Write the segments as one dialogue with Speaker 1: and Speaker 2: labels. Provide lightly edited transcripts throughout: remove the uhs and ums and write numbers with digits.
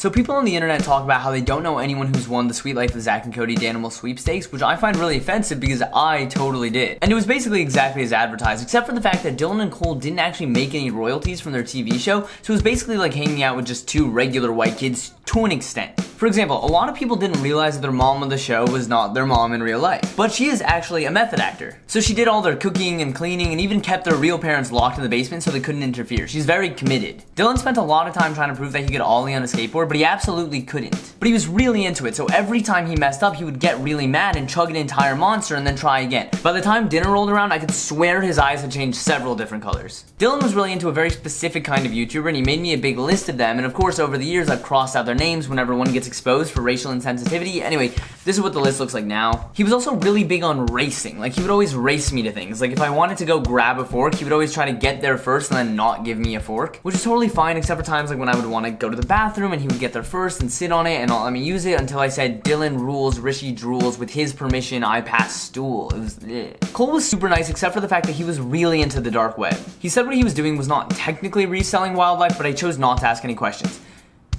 Speaker 1: So people on the internet talk about how they don't know anyone who's won the Sweet Life of Zach and Cody Danimal sweepstakes, which I find really offensive because I totally did. And it was basically exactly as advertised, except for the fact that Dylan and Cole didn't actually make any royalties from their TV show, so it was basically like hanging out with just two regular white kids to an extent. For example, a lot of people didn't realize that their mom of the show was not their mom in real life, but she is actually a method actor. So she did all their cooking and cleaning and even kept their real parents locked in the basement so they couldn't interfere. She's very committed. Dylan spent a lot of time trying to prove that he could ollie on a skateboard, but he absolutely couldn't. But he was really into it, so every time he messed up, he would get really mad and chug an entire monster and then try again. By the time dinner rolled around, I could swear his eyes had changed several different colors. Dylan was really into a very specific kind of YouTuber, and he made me a big list of them, and of course over the years I've crossed out their names whenever one gets exposed for racial insensitivity. Anyway, this is what the list looks like now. He was also really big on racing. Like, he would always race me to things. Like, if I wanted to go grab a fork, he would always try to get there first and then not give me a fork, which is totally fine, except for times like when I would want to go to the bathroom and he would get there first and sit on it and not let me use it until I said, Dylan rules, Rishi drools, with his permission, I pass stool. It was ugh. Cole was super nice, except for the fact that he was really into the dark web. He said what he was doing was not technically reselling wildlife, but I chose not to ask any questions.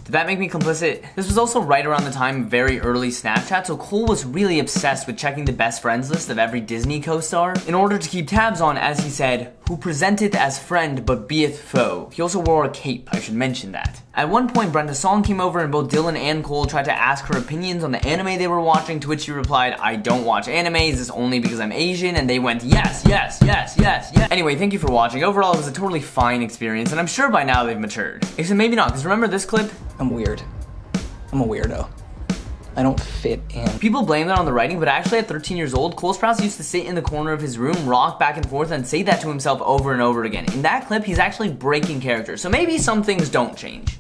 Speaker 1: Did that make me complicit? This was also right around the time of very early Snapchat, so Cole was really obsessed with checking the best friends list of every Disney co-star in order to keep tabs on, as he said, who presenteth as friend but beeth foe. He also wore a cape, I should mention that. At one point, Brenda Song came over and both Dylan and Cole tried to ask her opinions on the anime they were watching, to which she replied, I don't watch anime, is this only because I'm Asian? And they went, yes, yes, yes, yes, yes. Anyway, thank you for watching. Overall, it was a totally fine experience, and I'm sure by now they've matured. Except maybe not, because remember this clip?
Speaker 2: I'm weird. I'm a weirdo. I don't fit in.
Speaker 1: People blame that on the writing, but actually at 13 years old, Cole Sprouse used to sit in the corner of his room, rock back and forth, and say that to himself over and over again. In that clip, he's actually breaking character, so maybe some things don't change.